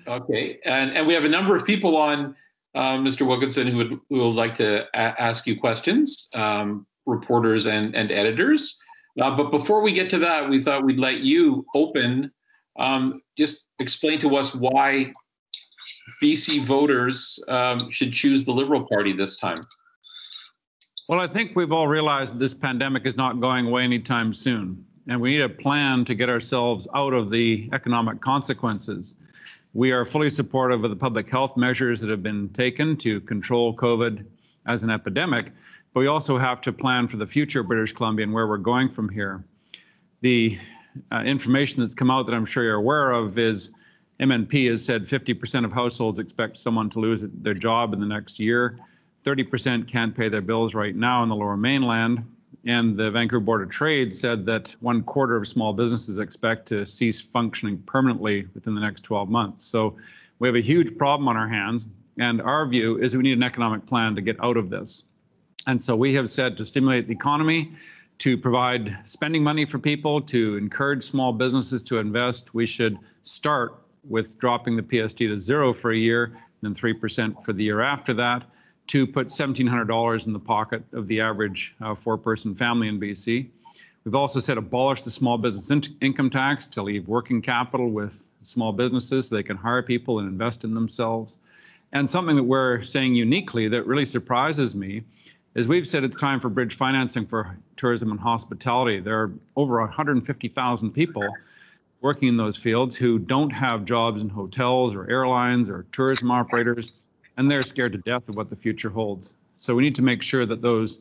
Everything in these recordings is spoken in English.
Okay, and we have a number of people on, Mr. Wilkinson, who would like to ask you questions, reporters and editors. But before we get to that, we thought we'd let you open. Just explain to us why BC voters should choose the Liberal Party this time. Well, I think we've all realized that this pandemic is not going away anytime soon, and we need a plan to get ourselves out of the economic consequences. We are fully supportive of the public health measures that have been taken to control COVID as an epidemic, but we also have to plan for the future of British Columbia and where we're going from here. The information that's come out that I'm sure you're aware of is MNP has said 50% of households expect someone to lose their job in the next year. 30% can't pay their bills right now in the Lower Mainland. And the Vancouver Board of Trade said that 1/4 of small businesses expect to cease functioning permanently within the next 12 months. So we have a huge problem on our hands. And our view is that we need an economic plan to get out of this. And so we have said to stimulate the economy, to provide spending money for people, to encourage small businesses to invest, we should start with dropping the PST to 0 for a year, then 3% for the year after that, to put $1,700 in the pocket of the average 4-person family in BC. We've also said abolish the small business income tax to leave working capital with small businesses so they can hire people and invest in themselves. And something that we're saying uniquely that really surprises me is we've said it's time for bridge financing for tourism and hospitality. There are over 150,000 people working in those fields who don't have jobs in hotels or airlines or tourism operators, and they're scared to death of what the future holds. So we need to make sure that those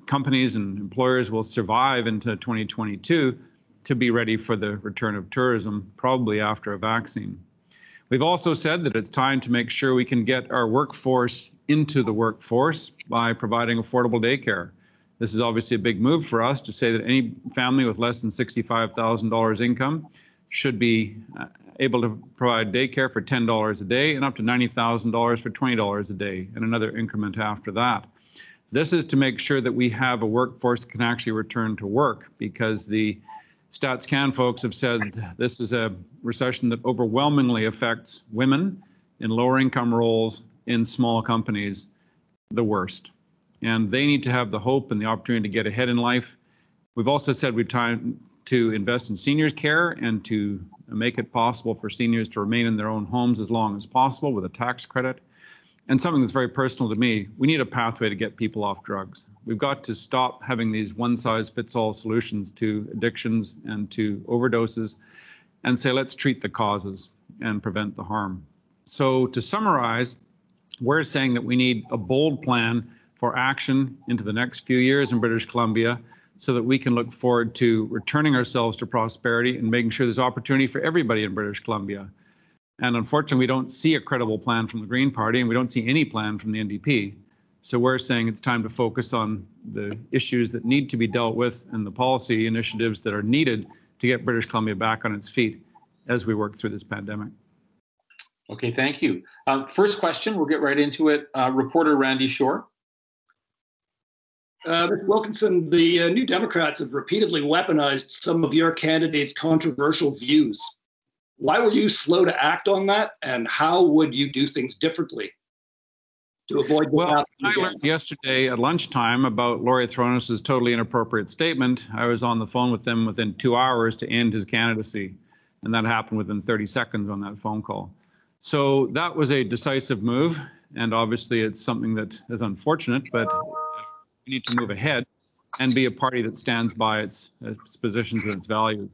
companies and employers will survive into 2022 to be ready for the return of tourism, probably after a vaccine. We've also said that it's time to make sure we can get our workforce into the workforce by providing affordable daycare. This is obviously a big move for us to say that any family with less than $65,000 income should be able to provide daycare for $10 a day and up to $90,000 for $20 a day, and another increment after that. This is to make sure that we have a workforce that can actually return to work, because the StatsCan folks have said this is a recession that overwhelmingly affects women in lower income roles in small companies the worst. And they need to have the hope and the opportunity to get ahead in life. We've also said we've time to invest in seniors care and to make it possible for seniors to remain in their own homes as long as possible with a tax credit. And something that's very personal to me, we need a pathway to get people off drugs. We've got to stop having these one-size-fits-all solutions to addictions and to overdoses and say, let's treat the causes and prevent the harm. So to summarize, we're saying that we need a bold plan for action into the next few years in British Columbia so that we can look forward to returning ourselves to prosperity and making sure there's opportunity for everybody in British Columbia. And unfortunately, we don't see a credible plan from the Green Party, and we don't see any plan from the NDP. So we're saying it's time to focus on the issues that need to be dealt with and the policy initiatives that are needed to get British Columbia back on its feet as we work through this pandemic. Okay, thank you. First question, we'll get right into it. Reporter Randy Shore. Mr. Wilkinson, the New Democrats have repeatedly weaponized some of your candidates' controversial views. Why were you slow to act on that, and how would you do things differently to avoid? Well, I learned yesterday at lunchtime about Laurie Thronis's totally inappropriate statement. I was on the phone with him within 2 hours to end his candidacy, and that happened within 30 seconds on that phone call. So that was a decisive move, and obviously it's something that is unfortunate, but we need to move ahead and be a party that stands by its positions and its values.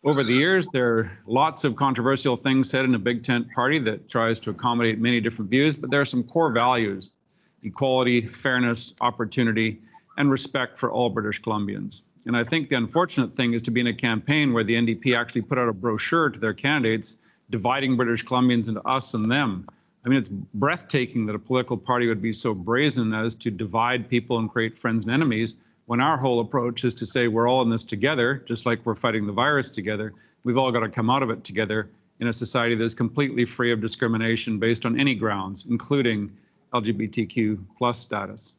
Over the years, there are lots of controversial things said in a big tent party that tries to accommodate many different views, but there are some core values: equality, fairness, opportunity, and respect for all British Columbians. And I think the unfortunate thing is to be in a campaign where the NDP actually put out a brochure to their candidates dividing British Columbians into us and them. I mean, it's breathtaking that a political party would be so brazen as to divide people and create friends and enemies, when our whole approach is to say we're all in this together, just like we're fighting the virus together. We've all got to come out of it together in a society that is completely free of discrimination based on any grounds, including LGBTQ plus status.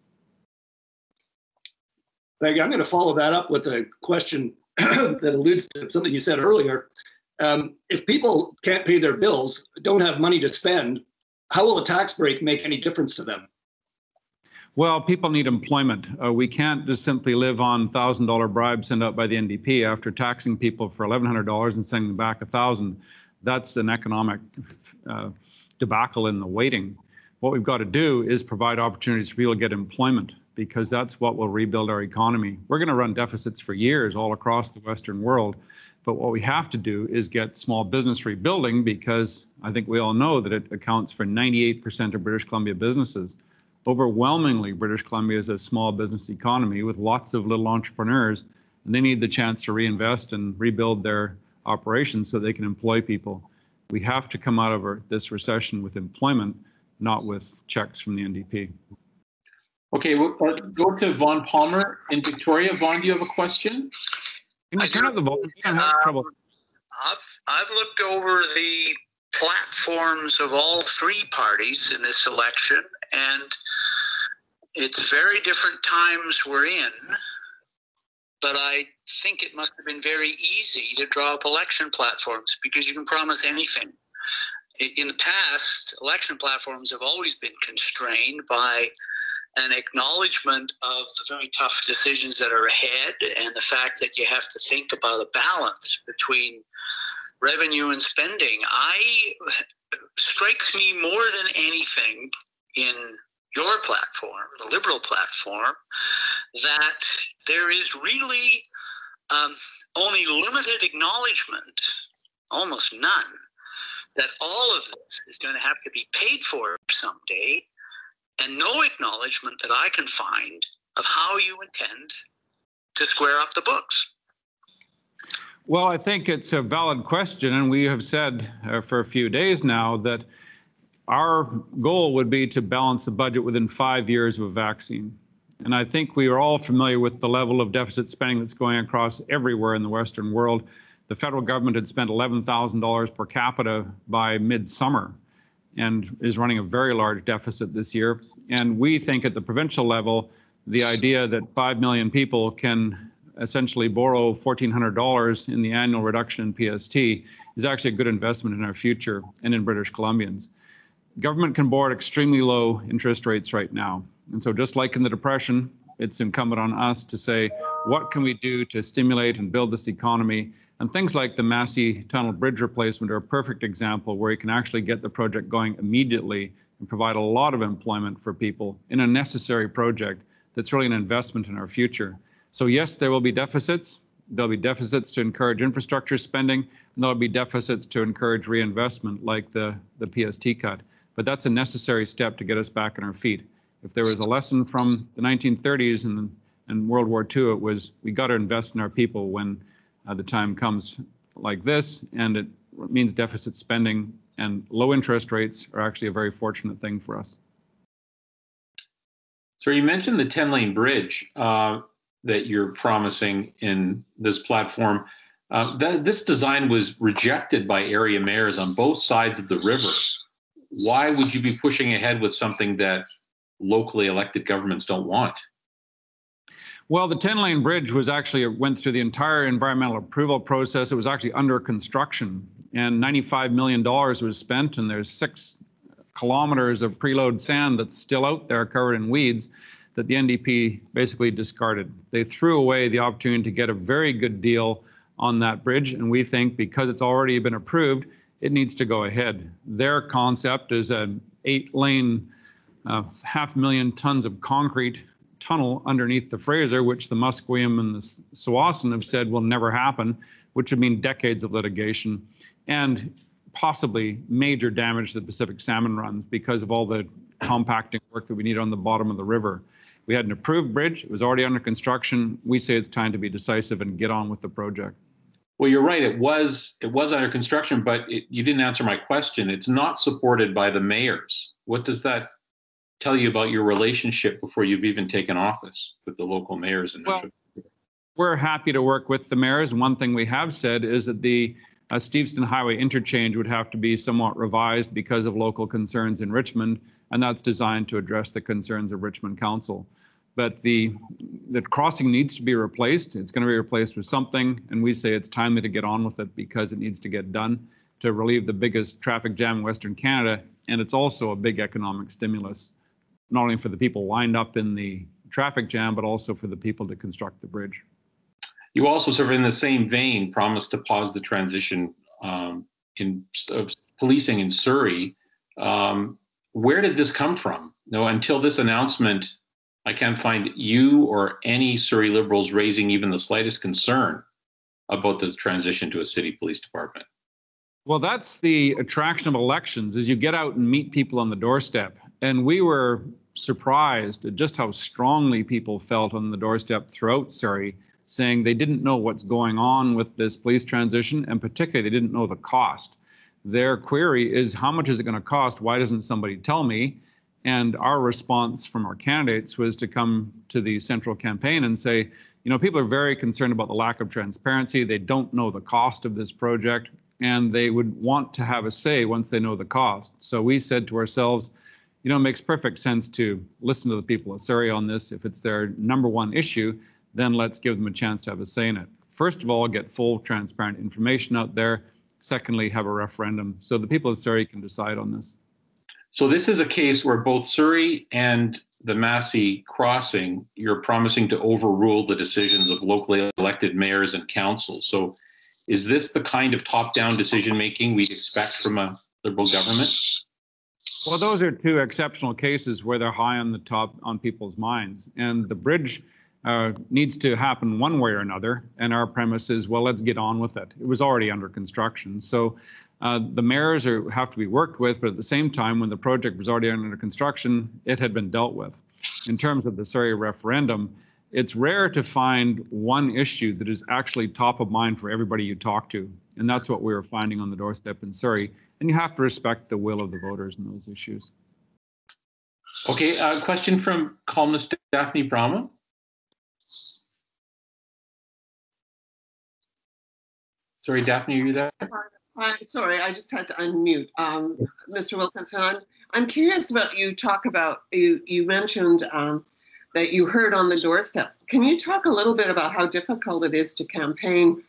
Thank you. I'm going to follow that up with a question that alludes to something you said earlier. If people can't pay their bills, don't have money to spend, how will a tax break make any difference to them? Well, people need employment. We can't just simply live on $1,000 bribes sent out by the NDP after taxing people for $1,100 and sending them back $1,000. That's an economic debacle in the waiting. What we've got to do is provide opportunities for people to get employment, because that's what will rebuild our economy. We're going to run deficits for years all across the Western world. But what we have to do is get small business rebuilding, because I think we all know that it accounts for 98% of British Columbia businesses. Overwhelmingly, British Columbia is a small business economy with lots of little entrepreneurs, and they need the chance to reinvest and rebuild their operations so they can employ people. We have to come out of this recession with employment, not with checks from the NDP. Okay, we'll go to Vaughn Palmer in Victoria. Vaughn, do you have a question? Can you turn up the volume? I'm having trouble. I've looked over the platforms of all three parties in this election, and it's very different times we're in, but I think it must have been very easy to draw up election platforms, because you can promise anything. In the past, election platforms have always been constrained by an acknowledgement of the very tough decisions that are ahead, and the fact that you have to think about a balance between revenue and spending. Strikes me more than anything in your platform, the Liberal platform, that there is really only limited acknowledgement, almost none, that all of this is going to have to be paid for someday, and no acknowledgement that I can find of how you intend to square up the books. Well, I think it's a valid question, and we have said for a few days now that our goal would be to balance the budget within 5 years of a vaccine. And I think we are all familiar with the level of deficit spending that's going across everywhere in the Western world. The federal government had spent $11,000 per capita by midsummer and is running a very large deficit this year. And we think at the provincial level, the idea that 5 million people can essentially borrow $1,400 in the annual reduction in PST is actually a good investment in our future and in British Columbians. Government can borrow at extremely low interest rates right now. And so just like in the Depression, it's incumbent on us to say, what can we do to stimulate and build this economy? And things like the Massey Tunnel Bridge replacement are a perfect example where you can actually get the project going immediately and provide a lot of employment for people in a necessary project that's really an investment in our future. So yes, there will be deficits. There'll be deficits to encourage infrastructure spending, and there'll be deficits to encourage reinvestment like the PST cut. But that's a necessary step to get us back on our feet. If there was a lesson from the 1930s and World War II, it was we got to invest in our people when the time comes like this, and it means deficit spending, and low interest rates are actually a very fortunate thing for us. So you mentioned the 10-lane bridge that you're promising in this platform. This design was rejected by area mayors on both sides of the river. Why would you be pushing ahead with something that locally elected governments don't want? Well, the 10-lane bridge was actually went through the entire environmental approval process. It was actually under construction, and $95 million was spent, and there's 6 kilometers of preload sand that's still out there covered in weeds that the NDP basically discarded. They threw away the opportunity to get a very good deal on that bridge, and we think because it's already been approved, it needs to go ahead. Their concept is an 8-lane, 500,000 tons of concrete tunnel underneath the Fraser, which the Musqueam and the Tsawwassen have said will never happen, which would mean decades of litigation and possibly major damage to the Pacific salmon runs because of all the compacting work that we need on the bottom of the river. We had an approved bridge. It was already under construction. We say it's time to be decisive and get on with the project. Well, you're right. It was under construction, but you didn't answer my question. It's not supported by the mayors. What does that tell you about your relationship before you've even taken office with the local mayors? Well, we're happy to work with the mayors. And one thing we have said is that the Steveston Highway interchange would have to be somewhat revised because of local concerns in Richmond, and that's designed to address the concerns of Richmond Council. But the crossing needs to be replaced. It's going to be replaced with something, and we say it's timely to get on with it because it needs to get done to relieve the biggest traffic jam in Western Canada, and it's also a big economic stimulus, not only for the people lined up in the traffic jam, but also for the people to construct the bridge. You also, sort of in the same vein, promised to pause the transition of policing in Surrey. Where did this come from? No, until this announcement, I can't find you or any Surrey Liberals raising even the slightest concern about the transition to a city police department. Well, that's the attraction of elections, is you get out and meet people on the doorstep. And we were surprised at just how strongly people felt on the doorstep throughout Surrey, saying they didn't know what's going on with this police transition, and particularly they didn't know the cost. Their query is, how much is it going to cost? Why doesn't somebody tell me? And our response from our candidates was to come to the central campaign and say, you know, people are very concerned about the lack of transparency. They don't know the cost of this project, and they would want to have a say once they know the cost. So we said to ourselves, you know, it makes perfect sense to listen to the people of Surrey on this. If it's their number one issue, then let's give them a chance to have a say in it. First of all, get full, transparent information out there. Secondly, have a referendum so the people of Surrey can decide on this. So this is a case where both Surrey and the Massey crossing, you're promising to overrule the decisions of locally elected mayors and councils. So is this the kind of top-down decision-making we'd expect from a Liberal government? Well, those are two exceptional cases where they're high on the top on people's minds. And the bridge needs to happen one way or another. And our premise is, well, let's get on with it. It was already under construction. So the mayors have to be worked with, but at the same time, when the project was already under construction, it had been dealt with. In terms of the Surrey referendum, it's rare to find one issue that is actually top of mind for everybody you talk to. And that's what we were finding on the doorstep in Surrey. And you have to respect the will of the voters in those issues. Okay, a question from columnist Daphne Brahma. Sorry, Daphne, are you there? Sorry, I just had to unmute. Mr. Wilkinson, I'm curious about you mentioned that you heard on the doorstep. Can you talk a little bit about how difficult it is to campaign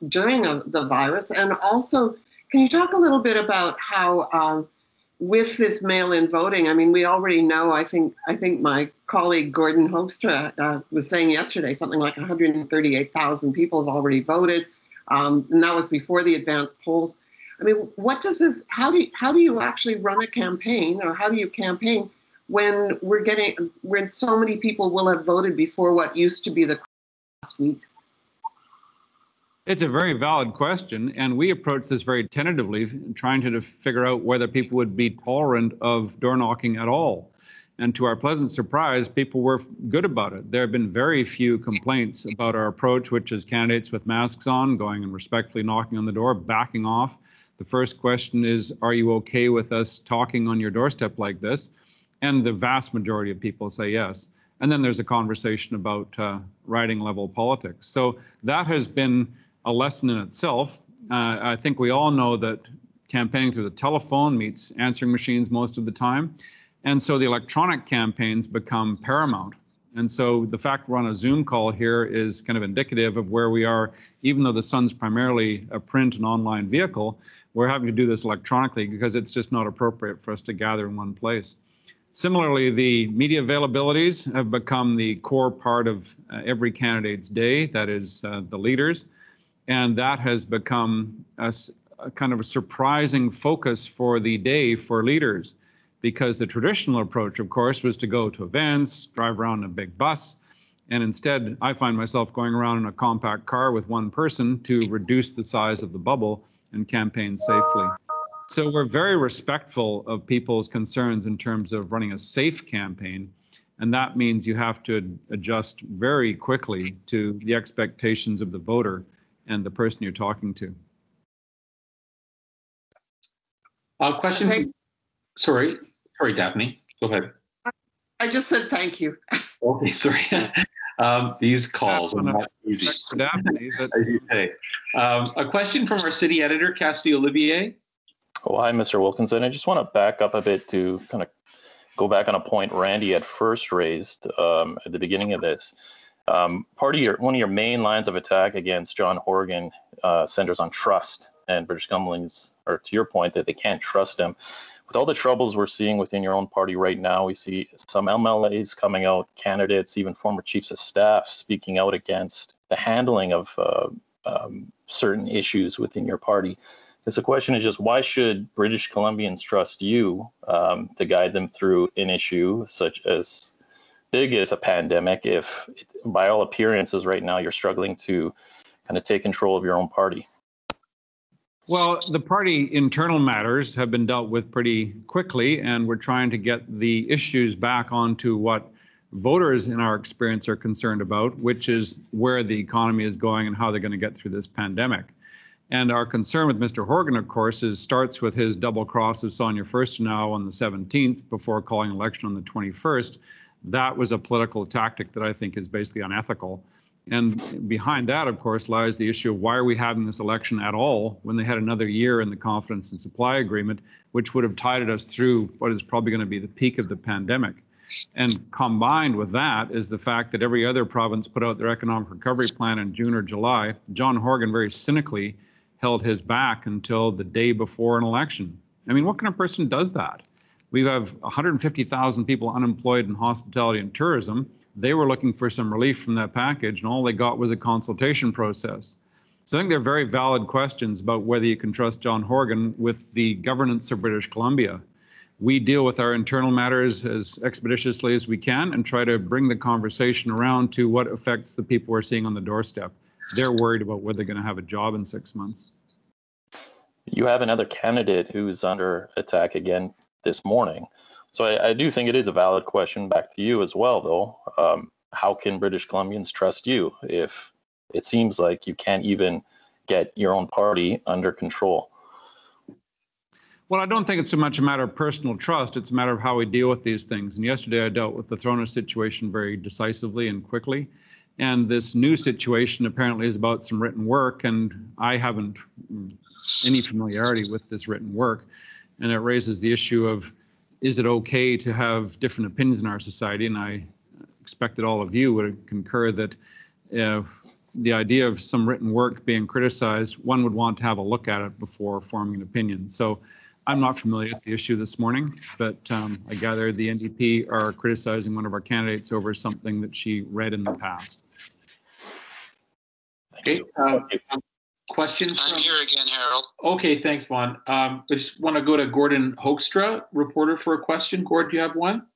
during the virus? And also, can you talk a little bit about how with this mail-in voting, I mean, we already know, I think my colleague Gordon Hoekstra was saying yesterday, something like 138,000 people have already voted. And that was before the advanced polls. I mean, what does this, how do you actually run a campaign, or how do you campaign when when so many people will have voted before what used to be the last week? It's a very valid question, and we approached this very tentatively, trying to figure out whether people would be tolerant of door knocking at all. And to our pleasant surprise, people were good about it. There have been very few complaints about our approach, which is candidates with masks on, going and respectfully knocking on the door, backing off. The first question is, are you okay with us talking on your doorstep like this? And the vast majority of people say yes. And then there's a conversation about riding level politics. So that has been a lesson in itself. I think we all know that campaigning through the telephone meets answering machines most of the time. And so the electronic campaigns become paramount. And so the fact we're on a Zoom call here is kind of indicative of where we are. Even though the Sun's primarily a print and online vehicle, we're having to do this electronically because it's just not appropriate for us to gather in one place. Similarly, the media availabilities have become the core part of every candidate's day, that is the leaders. And that has become a kind of a surprising focus for the day for leaders. Because the traditional approach, of course, was to go to events, drive around in a big bus. And instead, I find myself going around in a compact car with one person to reduce the size of the bubble and campaign safely. So we're very respectful of people's concerns in terms of running a safe campaign. And that means you have to adjust very quickly to the expectations of the voter and the person you're talking to. Question. Sorry, Daphne. Go ahead. I just said thank you. Okay, sorry. These calls are not easy, Daphne, as you say. A question from our city editor, Cassidy Olivier. Oh, hi, Mr. Wilkinson. I just want to back up a bit to kind of go back on a point Randy had first raised at the beginning of this. One of your main lines of attack against John Horgan centers on trust, and British Columbians, or to your point, that they can't trust him. With all the troubles we're seeing within your own party right now, we see some MLAs coming out, candidates, even former chiefs of staff speaking out against the handling of certain issues within your party. Because the question is just, why should British Columbians trust you to guide them through an issue such as big as a pandemic if, by all appearances right now, you're struggling to kind of take control of your own party? Well, the party internal matters have been dealt with pretty quickly, and we're trying to get the issues back onto what voters in our experience are concerned about, which is where the economy is going and how they're going to get through this pandemic. And our concern with Mr. Horgan, of course, starts with his double cross of Sonia Furstenau on the 17th before calling election on the 21st. That was a political tactic that I think is basically unethical. And behind that, of course, lies the issue of why are we having this election at all when they had another year in the confidence and supply agreement, which would have tided us through what is probably going to be the peak of the pandemic. And combined with that is the fact that every other province put out their economic recovery plan in June or July. John Horgan very cynically held his back until the day before an election. I mean, what kind of person does that? We have 150,000 people unemployed in hospitality and tourism. They were looking for some relief from that package, and all they got was a consultation process. So I think they're very valid questions about whether you can trust John Horgan with the governance of British Columbia. We deal with our internal matters as expeditiously as we can and try to bring the conversation around to what affects the people we're seeing on the doorstep. They're worried about whether they're going to have a job in 6 months. You have another candidate who's under attack again this morning. So I do think it is a valid question back to you as well, though. How can British Columbians trust you if it seems like you can't even get your own party under control? Well, I don't think it's so much a matter of personal trust. It's a matter of how we deal with these things. And yesterday I dealt with the Thrones situation very decisively and quickly. And this new situation apparently is about some written work, and I haven't any familiarity with this written work. And it raises the issue of, is it okay to have different opinions in our society? And I expect that all of you would concur that the idea of some written work being criticized, one would want to have a look at it before forming an opinion. So I'm not familiar with the issue this morning, but I gather the NDP are criticizing one of our candidates over something that she read in the past. Okay. Questions? I'm here again, Harold. Okay, thanks, Vaughn. I just want to go to Gordon Hoekstra, reporter, for a question. Gord, do you have one?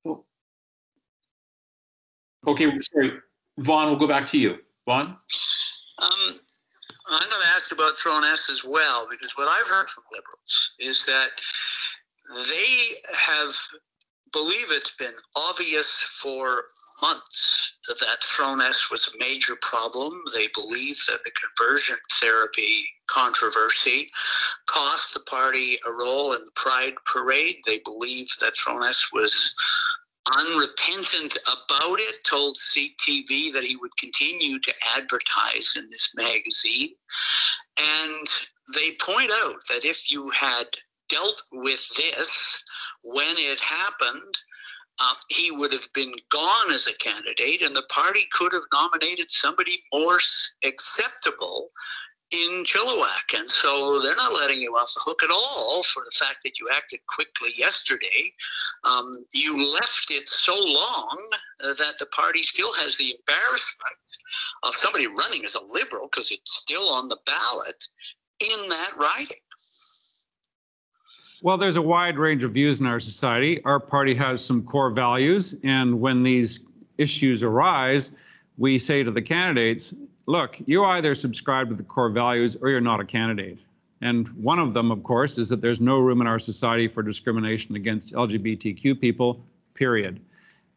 Oh. Okay, sorry. Vaughn, we'll go back to you. Vaughn? I'm going to ask about Throne S as well, because what I've heard from Liberals is that they believe it's been obvious for months that Throne S was a major problem. They believe that the conversion therapy controversy cost the party a role in the Pride Parade. They believe that Throne S was unrepentant about it, told CTV that he would continue to advertise in this magazine. And they point out that if you had dealt with this when it happened, he would have been gone as a candidate, and the party could have nominated somebody more acceptable in Chilliwack. And so they're not letting you off the hook at all for the fact that you acted quickly yesterday. You left it so long that the party still has the embarrassment of somebody running as a Liberal, because it's still on the ballot, in that riding. Well, there's a wide range of views in our society. Our party has some core values, and when these issues arise, we say to the candidates, look, you either subscribe to the core values or you're not a candidate. And one of them, of course, is that there's no room in our society for discrimination against LGBTQ people, period.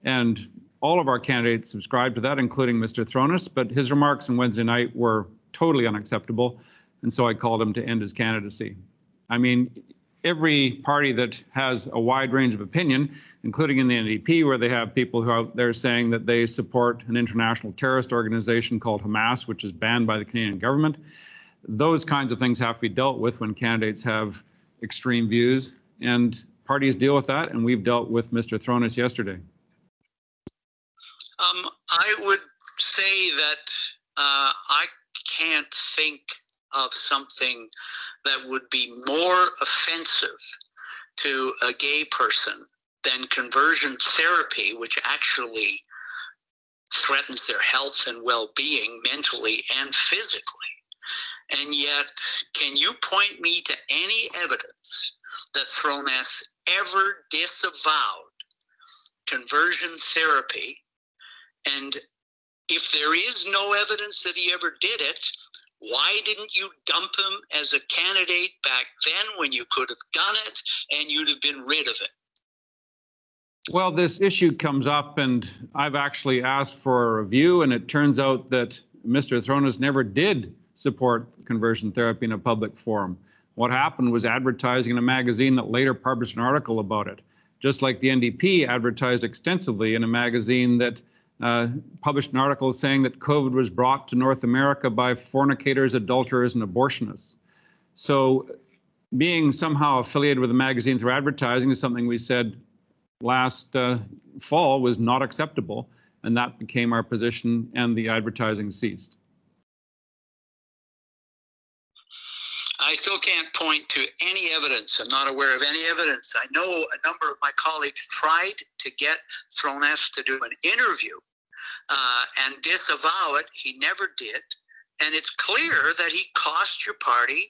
And all of our candidates subscribe to that, including Mr. Thrones, but his remarks on Wednesday night were totally unacceptable, and so I called him to end his candidacy. I mean, every party that has a wide range of opinion, including in the NDP, where they have people who are out there saying that they support an international terrorist organization called Hamas, which is banned by the Canadian government. those kinds of things have to be dealt with when candidates have extreme views, and parties deal with that, and we've dealt with Mr. Thronis yesterday. I would say that I can't think of something that would be more offensive to a gay person than conversion therapy, which actually threatens their health and well-being mentally and physically. And yet, can you point me to any evidence that Thronis ever disavowed conversion therapy? And if there is no evidence that he ever did it, why didn't you dump him as a candidate back then when you could have done it and you'd have been rid of it? Well, this issue comes up, and I've actually asked for a review, and it turns out that Mr. Thronis never did support conversion therapy in a public forum. What happened was advertising in a magazine that later published an article about it, just like the NDP advertised extensively in a magazine that published an article saying that COVID was brought to North America by fornicators, adulterers, and abortionists. So being somehow affiliated with a magazine through advertising is something we said last fall was not acceptable, and that became our position, and the advertising ceased. I still can't point to any evidence. I'm not aware of any evidence. I know a number of my colleagues tried to get Thronis to do an interview and disavow it. He never did. And it's clear that he cost your party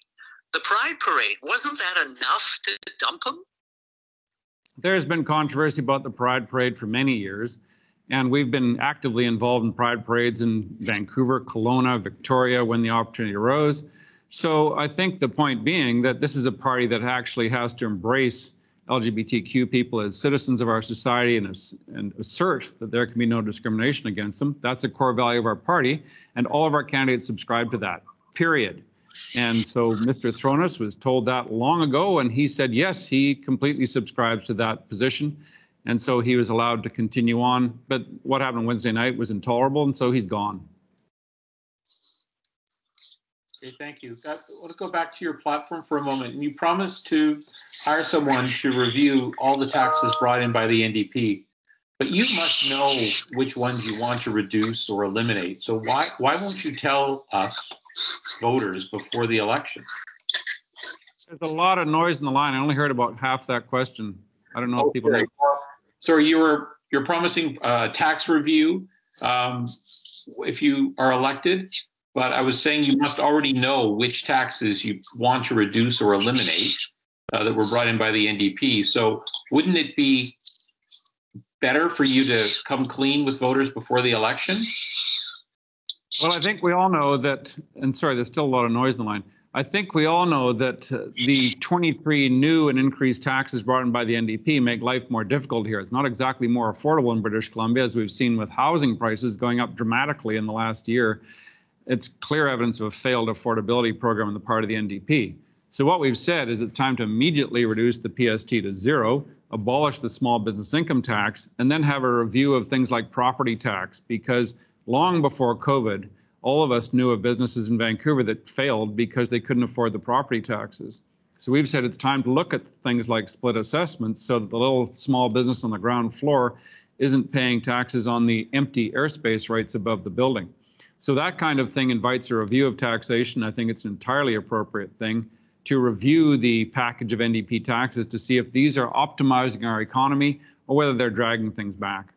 the Pride Parade. Wasn't that enough to dump him? There's been controversy about the Pride Parade for many years, and we've been actively involved in Pride Parades in Vancouver, Kelowna, Victoria when the opportunity arose. So I think the point being that this is a party that actually has to embrace LGBTQ people as citizens of our society and assert that there can be no discrimination against them. That's a core value of our party, and all of our candidates subscribe to that, period. And so Mr. Thronis was told that long ago, and he said, yes, he completely subscribes to that position. And so he was allowed to continue on. But what happened Wednesday night was intolerable, and so he's gone. Okay, thank you. Let's go back to your platform for a moment. And you promised to hire someone to review all the taxes brought in by the NDP, but you must know which ones you want to reduce or eliminate. So why won't you tell us voters before the election? There's a lot of noise in the line. I only heard about half that question. I don't know if people know. So you're promising a tax review if you are elected. But I was saying you must already know which taxes you want to reduce or eliminate that were brought in by the NDP. So wouldn't it be better for you to come clean with voters before the election? Well, I think we all know that, and sorry, there's still a lot of noise in the line. I think we all know that the 23 new and increased taxes brought in by the NDP make life more difficult here. It's not exactly more affordable in British Columbia, as we've seen with housing prices going up dramatically in the last year. It's clear evidence of a failed affordability program on the part of the NDP. So what we've said is it's time to immediately reduce the PST to zero, abolish the small business income tax, and then have a review of things like property tax, because long before COVID, all of us knew of businesses in Vancouver that failed because they couldn't afford the property taxes. So we've said it's time to look at things like split assessments so that the little small business on the ground floor isn't paying taxes on the empty airspace rights above the building. So that kind of thing invites a review of taxation. I think it's an entirely appropriate thing to review the package of NDP taxes to see if these are optimizing our economy or whether they're dragging things back.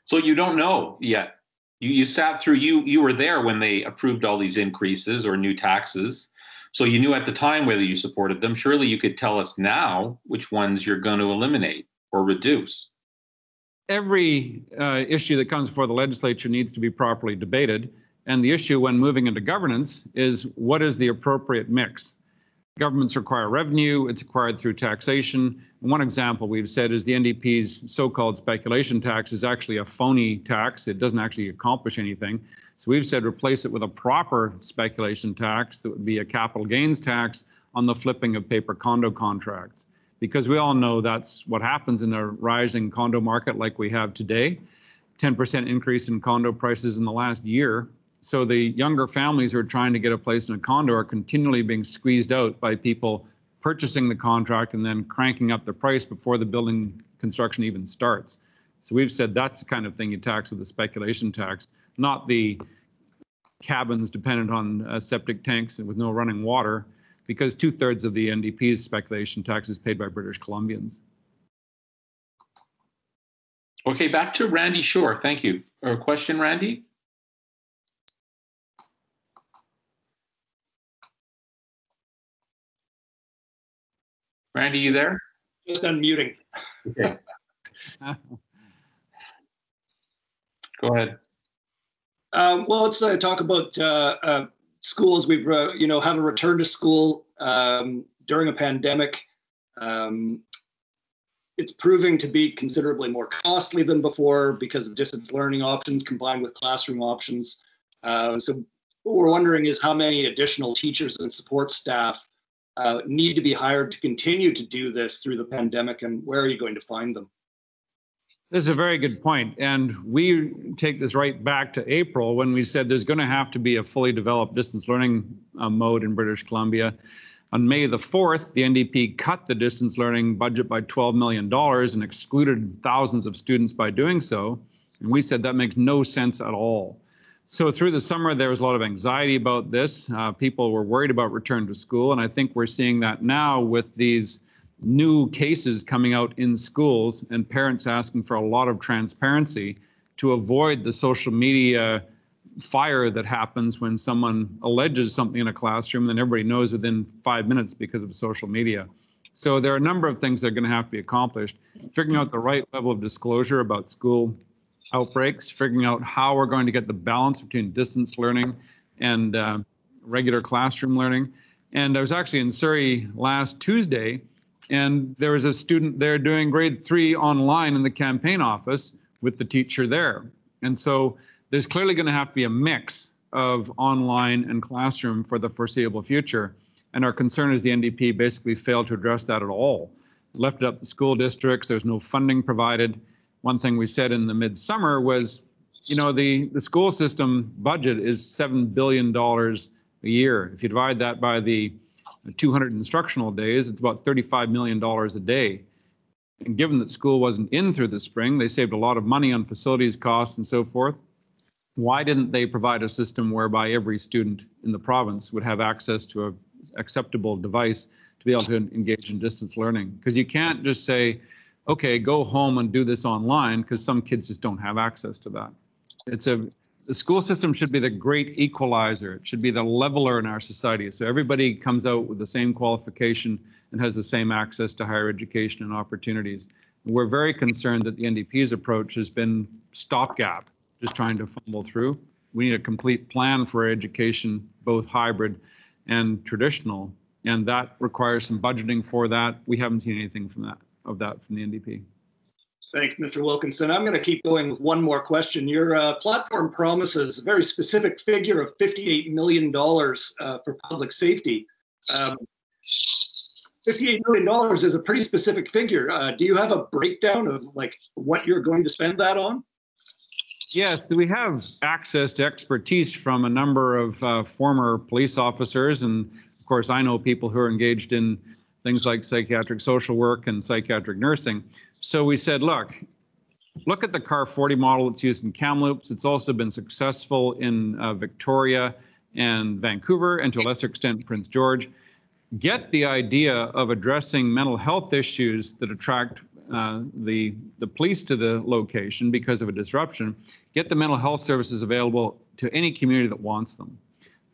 So you don't know yet. You sat through, you were there when they approved all these increases or new taxes. So you knew at the time whether you supported them. Surely you could tell us now which ones you're going to eliminate or reduce. Every issue that comes before the legislature needs to be properly debated. And the issue when moving into governance is what is the appropriate mix? Governments require revenue, it's acquired through taxation. And one example we've said is the NDP's so-called speculation tax is actually a phony tax. It doesn't actually accomplish anything. So we've said replace it with a proper speculation tax that would be a capital gains tax on the flipping of paper condo contracts. Because we all know that's what happens in a rising condo market like we have today. 10% increase in condo prices in the last year. So the younger families who are trying to get a place in a condo are continually being squeezed out by people purchasing the contract and then cranking up the price before the building construction even starts. So we've said that's the kind of thing you tax with the speculation tax, not the cabins dependent on septic tanks and with no running water, because 2/3 of the NDP's speculation tax is paid by British Columbians. Okay, back to Randy Shore. Thank you. A question, Randy? Randy, you there? Just unmuting. Okay. Go ahead. Well, let's talk about schools. We've, have a return to school during a pandemic. It's proving to be considerably more costly than before because of distance learning options combined with classroom options. So what we're wondering is how many additional teachers and support staff need to be hired to continue to do this through the pandemic, and where are you going to find them? This is a very good point. And we take this right back to April when we said there's going to have to be a fully developed distance learning mode in British Columbia. On May the 4th, the NDP cut the distance learning budget by $12 million and excluded thousands of students by doing so. And we said that makes no sense at all. So through the summer, there was a lot of anxiety about this. People were worried about return to school. And I think we're seeing that now with these new cases coming out in schools and parents asking for a lot of transparency to avoid the social media fire that happens when someone alleges something in a classroom, then everybody knows within 5 minutes because of social media. So there are a number of things that are going to have to be accomplished. Figuring out the right level of disclosure about school outbreaks, figuring out how we're going to get the balance between distance learning and regular classroom learning. And I was actually in Surrey last Tuesday, and there was a student there doing grade 3 online in the campaign office with the teacher there. And so there's clearly going to have to be a mix of online and classroom for the foreseeable future. And our concern is the NDP basically failed to address that at all. Left it up to school districts. There's no funding provided. One thing we said in the midsummer was, the school system budget is $7 billion a year. If you divide that by the 200 instructional days, it's about $35 million a day. And given that school wasn't in through the spring, they saved a lot of money on facilities costs and so forth. Why didn't they provide a system whereby every student in the province would have access to an acceptable device to be able to engage in distance learning? Because you can't just say, okay, go home and do this online, because some kids just don't have access to that. The school system should be the great equalizer. It should be the leveler in our society. So everybody comes out with the same qualification and has the same access to higher education and opportunities. We're very concerned that the NDP's approach has been stopgap, just trying to fumble through. We need a complete plan for education, both hybrid and traditional, and that requires some budgeting for that. We haven't seen anything from that from the NDP. Thanks, Mr. Wilkinson. I'm going to keep going with one more question. Your platform promises a very specific figure of $58 million for public safety. $58 million is a pretty specific figure. Do you have a breakdown of what you're going to spend that on? Yes, we have access to expertise from a number of former police officers. And of course, I know people who are engaged in things like psychiatric social work and psychiatric nursing. So we said, look at the CAR 40 model that's used in Kamloops. It's also been successful in Victoria and Vancouver, and to a lesser extent, Prince George. Get the idea of addressing mental health issues that attract the police to the location because of a disruption. Get the mental health services available to any community that wants them.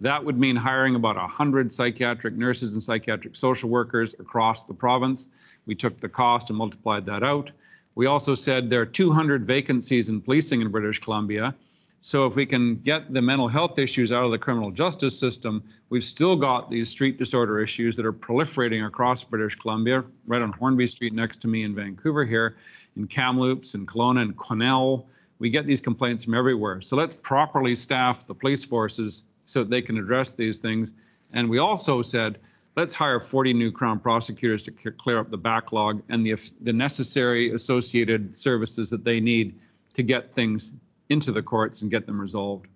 That would mean hiring about 100 psychiatric nurses and psychiatric social workers across the province. We took the cost and multiplied that out. We also said there are 200 vacancies in policing in British Columbia. So if we can get the mental health issues out of the criminal justice system, we've still got these street disorder issues that are proliferating across British Columbia, right on Hornby Street next to me in Vancouver here, in Kamloops, in Kelowna, and Quesnel. We get these complaints from everywhere. So let's properly staff the police forces so that they can address these things. And we also said, let's hire 40 new Crown prosecutors to clear up the backlog and the necessary associated services that they need to get things into the courts and get them resolved.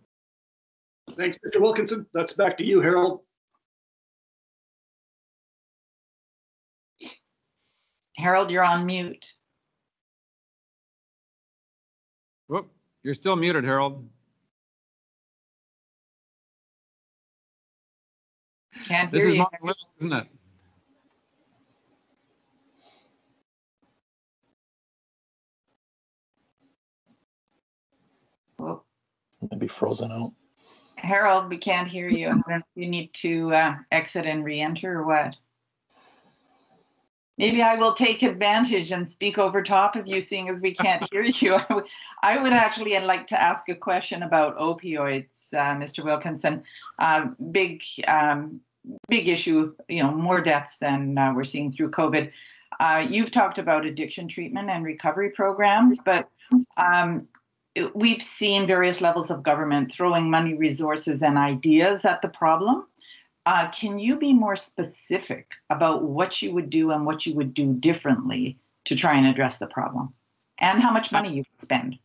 Thanks, Mr. Wilkinson. That's back to you, Harold. Harold, you're on mute. Whoop, you're still muted, Harold. Can't This hear is you. not, isn't it? Oh, Maybe frozen out. Harold, we can't hear you. I don't know if you need to exit and re-enter or what. Maybe I will take advantage and speak over top of you, seeing as we can't hear you. I would actually like to ask a question about opioids, Mr. Wilkinson. Big issue, more deaths than we're seeing through COVID. You've talked about addiction treatment and recovery programs, but we've seen various levels of government throwing money, resources, and ideas at the problem. Can you be more specific about what you would do and what you would do differently to try and address the problem, and how much money you would spend?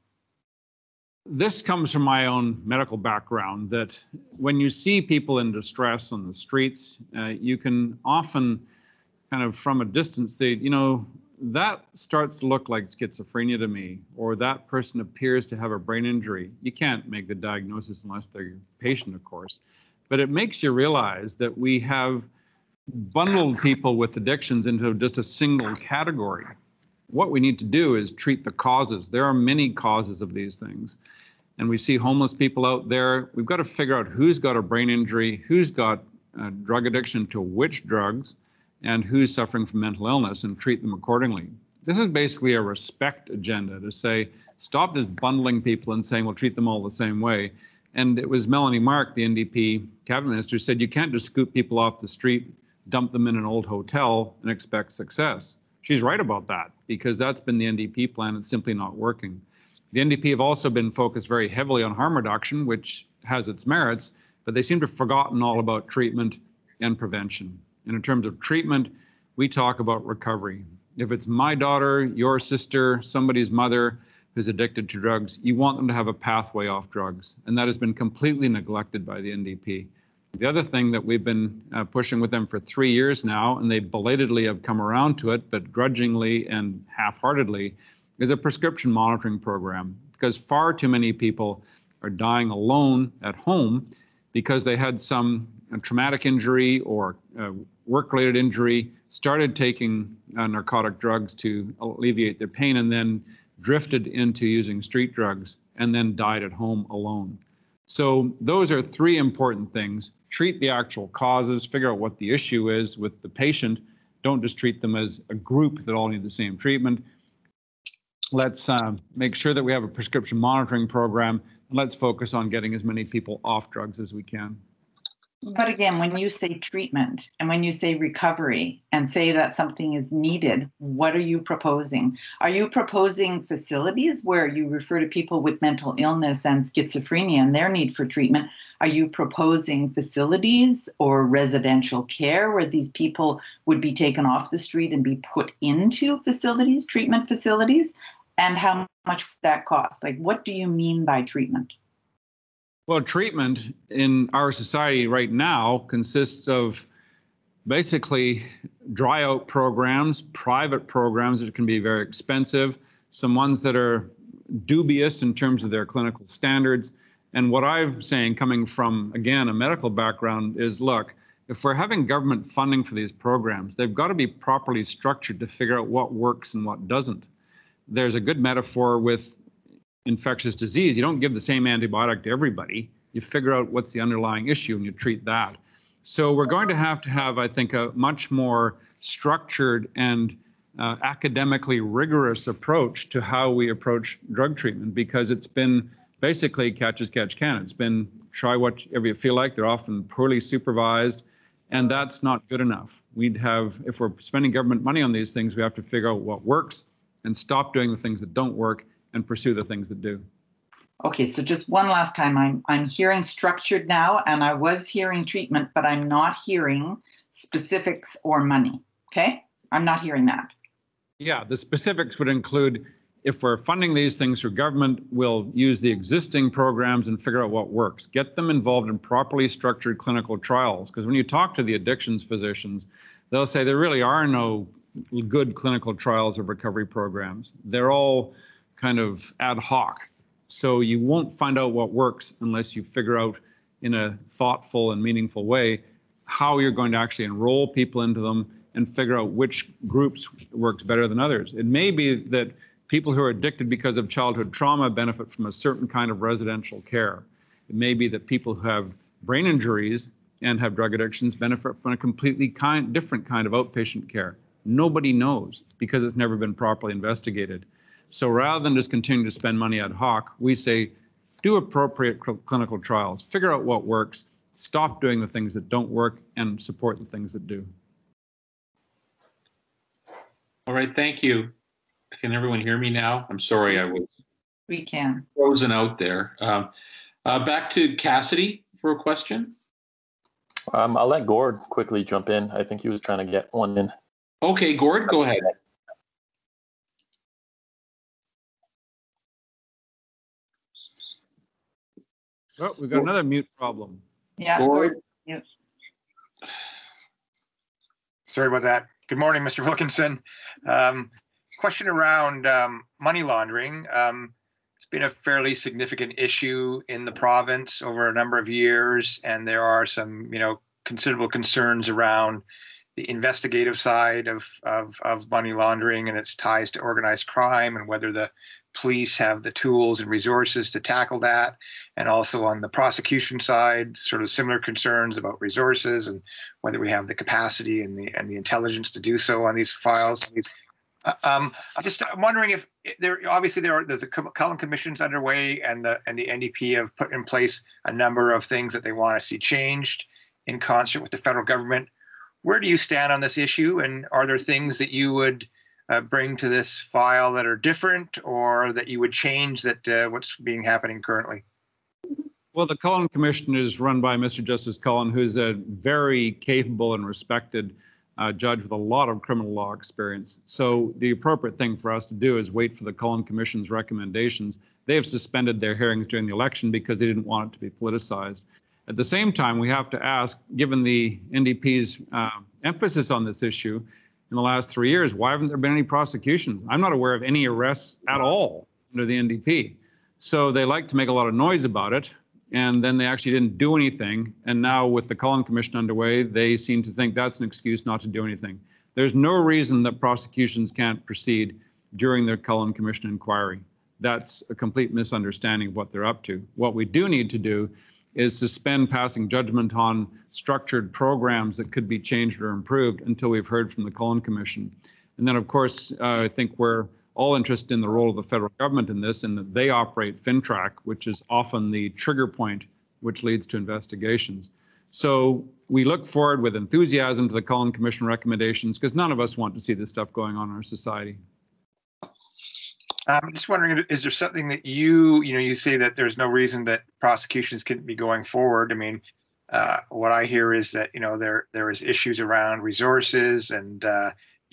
This comes from my own medical background, that when you see people in distress on the streets, you can often kind of from a distance say, that starts to look like schizophrenia to me, or that person appears to have a brain injury. You can't make the diagnosis unless they're your patient, of course. But it makes you realize that we have bundled people with addictions into just a single category. What we need to do is treat the causes. There are many causes of these things. And we see homeless people out there. We've got to figure out who's got a brain injury, who's got drug addiction to which drugs, and who's suffering from mental illness, and treat them accordingly. This is basically a respect agenda to say, stop just bundling people and saying we'll treat them all the same way. And it was Melanie Mark, the NDP cabinet minister, said you can't just scoop people off the street, dump them in an old hotel and expect success. She's right about that, because that's been the NDP plan. It's simply not working. The NDP have also been focused very heavily on harm reduction, which has its merits, but they seem to have forgotten all about treatment and prevention. And in terms of treatment, we talk about recovery. If it's my daughter, your sister, somebody's mother who's addicted to drugs, you want them to have a pathway off drugs. And that has been completely neglected by the NDP. The other thing that we've been pushing with them for 3 years now, and they belatedly have come around to it, but grudgingly and half-heartedly, is a prescription monitoring program, because far too many people are dying alone at home because they had some traumatic injury or work-related injury, started taking narcotic drugs to alleviate their pain, and then drifted into using street drugs and then died at home alone. So those are 3 important things. Treat the actual causes, figure out what the issue is with the patient. Don't just treat them as a group that all need the same treatment. Let's make sure that we have a prescription monitoring program, and let's focus on getting as many people off drugs as we can. But again, when you say treatment and when you say recovery and say that something is needed, what are you proposing? Are you proposing facilities where you refer to people with mental illness and schizophrenia and their need for treatment? Are you proposing facilities or residential care where these people would be taken off the street and be put into facilities, treatment facilities? And how much would that cost? Like, what do you mean by treatment? Well, treatment in our society right now consists of basically dry out programs, private programs that can be very expensive, some ones that are dubious in terms of their clinical standards. And what I'm saying, coming from, again, a medical background, is look, if we're having government funding for these programs, they've got to be properly structured to figure out what works and what doesn't. There's a good metaphor with infectious disease. You don't give the same antibiotic to everybody. You figure out what's the underlying issue and you treat that. So we're going to have, I think, a much more structured and academically rigorous approach to how we approach drug treatment, because it's been basically catch as catch can. It's been try whatever you feel like. They're often poorly supervised, and that's not good enough. We'd have, if we're spending government money on these things, we have to figure out what works and stop doing the things that don't work and pursue the things that do. Okay, so just one last time, I'm hearing structured now, and I was hearing treatment, but I'm not hearing specifics or money, okay? I'm not hearing that. Yeah, the specifics would include if we're funding these things through government, we'll use the existing programs and figure out what works. Get them involved in properly structured clinical trials. Because when you talk to the addictions physicians, they'll say there really are no good clinical trials of recovery programs. They're all kind of ad hoc. So you won't find out what works unless you figure out in a thoughtful and meaningful way how you're going to actually enroll people into them and figure out which groups works better than others. It may be that people who are addicted because of childhood trauma benefit from a certain kind of residential care. It may be that people who have brain injuries and have drug addictions benefit from a completely different kind of outpatient care. Nobody knows because it's never been properly investigated. So rather than just continue to spend money ad hoc, we say, do appropriate clinical trials, figure out what works, stop doing the things that don't work, and support the things that do. All right, thank you. Can everyone hear me now? I'm sorry, I was We can. frozen out there. Back to Cassidy for a question. I'll let Gord quickly jump in. I think he was trying to get one in. Okay, Gord, go ahead. Oh, we've got another mute problem. Yeah. Gord. Yeah. Sorry about that. Good morning, Mr. Wilkinson. Question around money laundering. It's been a fairly significant issue in the province over a number of years, and there are some, considerable concerns around the investigative side of money laundering and its ties to organized crime, and whether the police have the tools and resources to tackle that. And also on the prosecution side, sort of similar concerns about resources and whether we have the capacity and the intelligence to do so on these files. I'm wondering if there's the Cullen Commission's underway, and the NDP have put in place a number of things that they want to see changed in concert with the federal government. Where do you stand on this issue, and are there things that you would bring to this file that are different, or that you would change that what's happening currently? Well, the Cullen Commission is run by Mr. Justice Cullen, who's a very capable and respected judge with a lot of criminal law experience. So the appropriate thing for us to do is wait for the Cullen Commission's recommendations. They have suspended their hearings during the election because they didn't want it to be politicized. At the same time, we have to ask, given the NDP's emphasis on this issue in the last 3 years, why haven't there been any prosecutions? I'm not aware of any arrests at all under the NDP. So they like to make a lot of noise about it, and then they actually didn't do anything. And now with the Cullen Commission underway, they seem to think that's an excuse not to do anything. There's no reason that prosecutions can't proceed during the Cullen Commission inquiry. That's a complete misunderstanding of what they're up to. What we do need to do is suspend passing judgment on structured programs that could be changed or improved until we've heard from the Cullen Commission. And then, of course, I think we're all interested in the role of the federal government in this, and that they operate FinTrack, which is often the trigger point which leads to investigations. So we look forward with enthusiasm to the Cullen Commission recommendations, because none of us want to see this stuff going on in our society. I'm just wondering, is there something that you say that there's no reason that prosecutions couldn't be going forward? I mean, what I hear is that, there is issues around resources and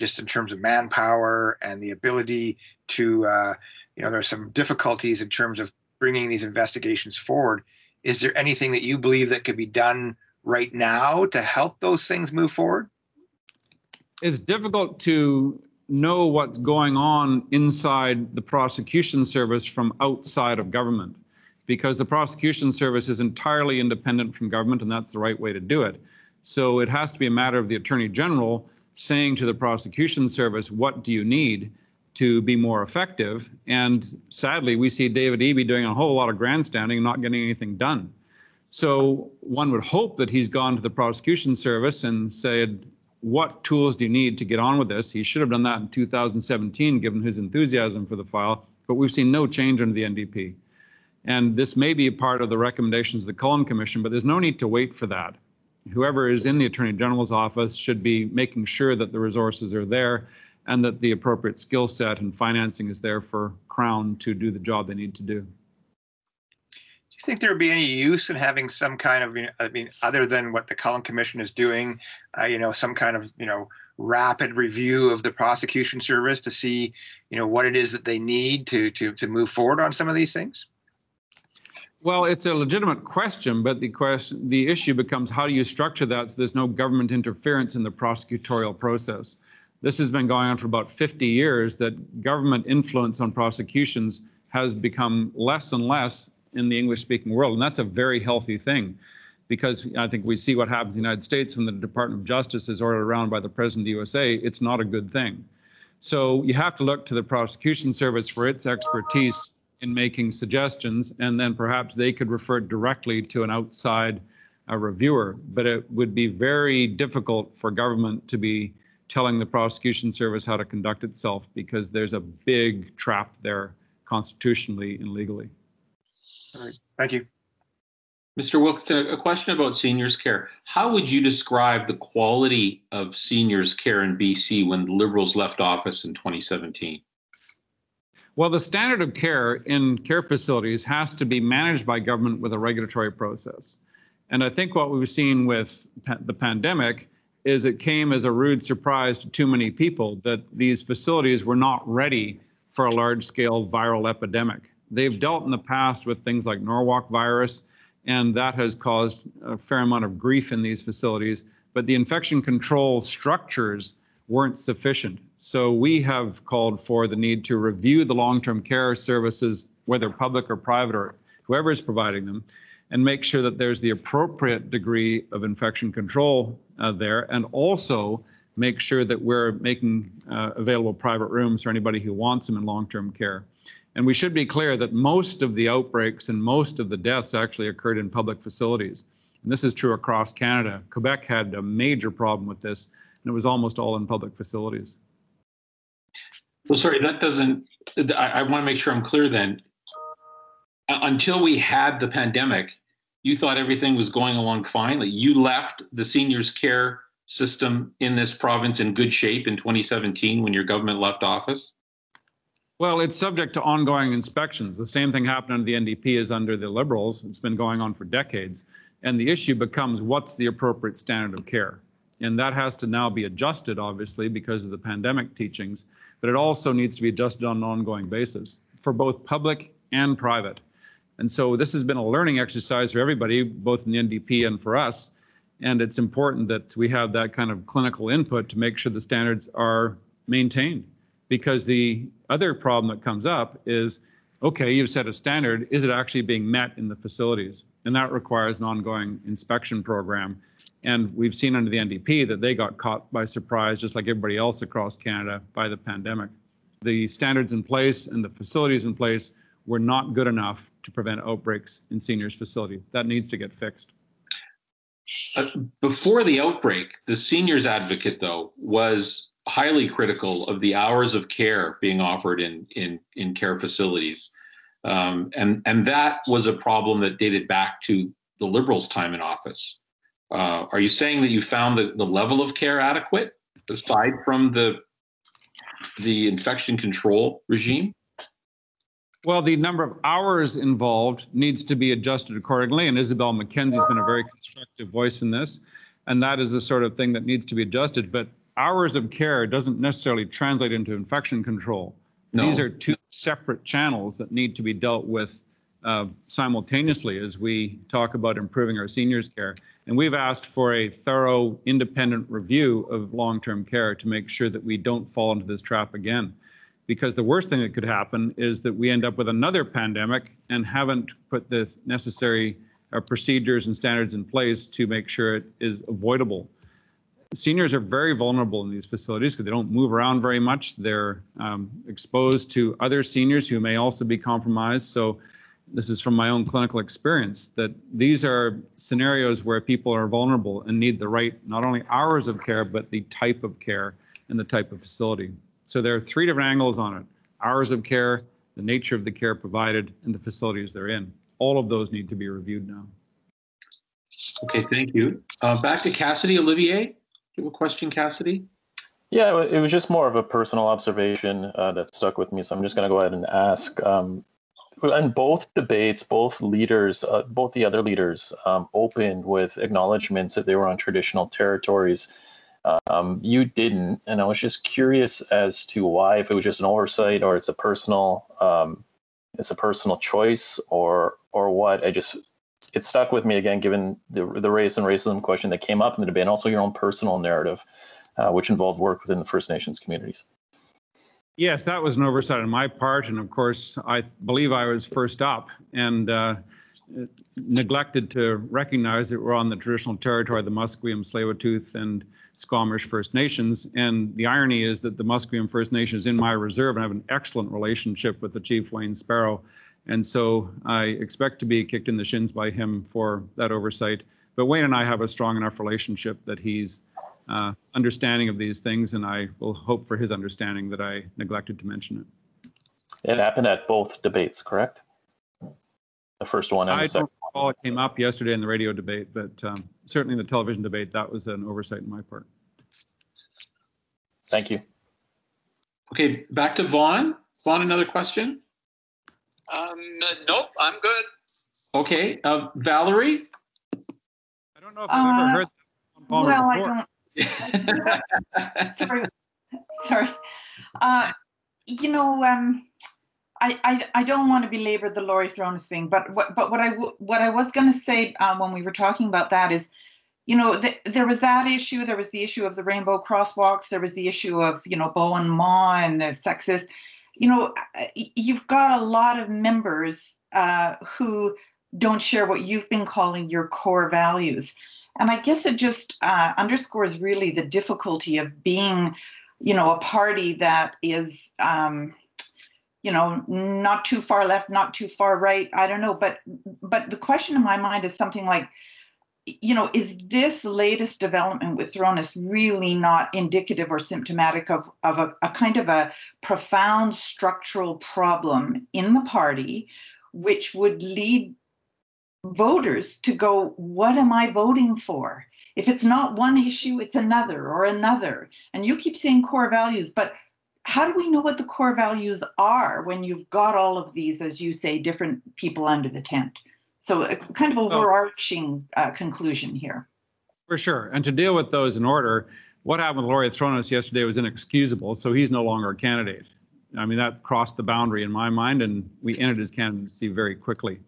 just in terms of manpower and the ability to, there's some difficulties in terms of bringing these investigations forward. Is there anything that you believe that could be done right now to help those things move forward? It's difficult to know what's going on inside the prosecution service from outside of government, because the prosecution service is entirely independent from government, and that's the right way to do it. So it has to be a matter of the Attorney General saying to the prosecution service, what do you need to be more effective? And sadly, we see David Eby doing a whole lot of grandstanding and not getting anything done. So one would hope that he's gone to the prosecution service and said, what tools do you need to get on with this? He should have done that in 2017, given his enthusiasm for the file, but we've seen no change under the NDP. And this may be a part of the recommendations of the Cullen Commission, but there's no need to wait for that. Whoever is in the Attorney General's office should be making sure that the resources are there and that the appropriate skill set and financing is there for Crown to do the job they need to do. Do you think there would be any use in having some kind of, other than what the Cullen Commission is doing, some kind of, rapid review of the prosecution service to see, what it is that they need to move forward on some of these things? Well, it's a legitimate question, but the issue becomes, how do you structure that so there's no government interference in the prosecutorial process? This has been going on for about 50 years, that government influence on prosecutions has become less and less in the English-speaking world, and that's a very healthy thing, because I think we see what happens in the United States when the Department of Justice is ordered around by the President of the USA. It's not a good thing. So you have to look to the prosecution service for its expertise in making suggestions, and then perhaps they could refer directly to an outside reviewer. But it would be very difficult for government to be telling the prosecution service how to conduct itself, because there's a big trap there constitutionally and legally. All right, thank you. Mr. Wilkinson, a question about seniors care. How would you describe the quality of seniors care in BC when the Liberals left office in 2017? Well, the standard of care in care facilities has to be managed by government with a regulatory process. And I think what we've seen with the pandemic is it came as a rude surprise to too many people that these facilities were not ready for a large-scale viral epidemic. They've dealt in the past with things like Norwalk virus, and that has caused a fair amount of grief in these facilities, but the infection control structures weren't sufficient. So we have called for the need to review the long-term care services, whether public or private or whoever is providing them, and make sure that there's the appropriate degree of infection control there, and also make sure that we're making available private rooms for anybody who wants them in long-term care. And we should be clear that most of the outbreaks and most of the deaths actually occurred in public facilities. And this is true across Canada. Quebec had a major problem with this, and it was almost all in public facilities. Well, sorry, that doesn't, I want to make sure I'm clear then. Until we had the pandemic, you thought everything was going along fine? Like, you left the seniors care system in this province in good shape in 2017 when your government left office? Well, it's subject to ongoing inspections. The same thing happened under the NDP as under the Liberals. It's been going on for decades. And the issue becomes, what's the appropriate standard of care? And that has to now be adjusted, obviously, because of the pandemic teachings, but it also needs to be adjusted on an ongoing basis for both public and private. And so this has been a learning exercise for everybody, both in the NDP and for us. And it's important that we have that kind of clinical input to make sure the standards are maintained. Because the other problem that comes up is, okay, you've set a standard, is it actually being met in the facilities? And that requires an ongoing inspection program. And we've seen under the NDP that they got caught by surprise, just like everybody else across Canada, by the pandemic. The standards in place and the facilities in place were not good enough to prevent outbreaks in seniors' facilities. That needs to get fixed. Before the outbreak, the seniors advocate, though, was highly critical of the hours of care being offered in care facilities. And that was a problem that dated back to the Liberals' time in office. Are you saying that you found the level of care adequate, aside from the infection control regime? Well, the number of hours involved needs to be adjusted accordingly, and Isabel McKenzie's been a very constructive voice in this, and that is the sort of thing that needs to be adjusted. But hours of care doesn't necessarily translate into infection control. No. These are two separate channels that need to be dealt with simultaneously as we talk about improving our seniors' care. And we've asked for a thorough, independent review of long-term care to make sure that we don't fall into this trap again. Because the worst thing that could happen is that we end up with another pandemic and haven't put the necessary procedures and standards in place to make sure it is avoidable. Seniors are very vulnerable in these facilities because they don't move around very much. They're exposed to other seniors who may also be compromised. So this is from my own clinical experience, that these are scenarios where people are vulnerable and need the right, not only hours of care, but the type of care and the type of facility. So there are three different angles on it: hours of care, the nature of the care provided, and the facilities they're in. All of those need to be reviewed now. Okay, thank you. Back to Cassidy. Olivier, do you have a question, Cassidy? Yeah, it was just more of a personal observation that stuck with me, so I'm just going to go ahead and ask. In both debates, both leaders, both the other leaders opened with acknowledgements that they were on traditional territories. You didn't, and I was just curious as to why, if it was just an oversight or it's a personal choice or what. It stuck with me again, given the race and racism question that came up in the debate, and also your own personal narrative, which involved work within the First Nations communities. Yes, that was an oversight on my part, and of course, I believe I was first up and neglected to recognize that we're on the traditional territory of the Musqueam, Tsleil-Waututh, and Squamish First Nations. And the irony is that the Musqueam First Nation is in my reserve, and I have an excellent relationship with the Chief Wayne Sparrow. And so I expect to be kicked in the shins by him for that oversight. But Wayne and I have a strong enough relationship that he's understanding of these things, and I will hope for his understanding that I neglected to mention it. It happened at both debates, correct? The first one and the second. I don't recall it came up yesterday in the radio debate, but certainly in the television debate, that was an oversight on my part. Thank you. Okay, back to Vaughn. Vaughn, another question? Nope, I'm good. Okay, Valerie? I don't know if I've ever heard that from Palmer before. Sorry. I don't want to belabor the Laurie Thrones thing, but what I was going to say when we were talking about that is, there was that issue. There was the issue of the rainbow crosswalks. There was the issue of Bo and Ma and the sexist. You've got a lot of members who don't share what you've been calling your core values. And I guess it just underscores really the difficulty of being, a party that is, not too far left, not too far right. I don't know. But the question in my mind is something like, is this latest development with Thrones really not indicative or symptomatic of a kind of a profound structural problem in the party, which would lead voters to go, what am I voting for? If it's not one issue, it's another or another. And you keep saying core values, but how do we know what the core values are when you've got all of these, as you say, different people under the tent? So a kind of overarching conclusion here. For sure. And to deal with those in order, what happened with Laurie Thrones yesterday was inexcusable, so he's no longer a candidate. I mean, that crossed the boundary in my mind, and we ended his candidacy very quickly.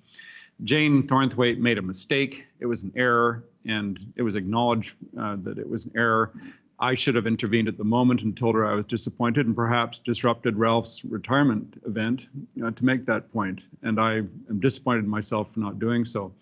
Jane Thornthwaite made a mistake. It was an error, and it was acknowledged that it was an error. I should have intervened at the moment and told her I was disappointed and perhaps disrupted Ralph's retirement event to make that point. And I am disappointed in myself for not doing so.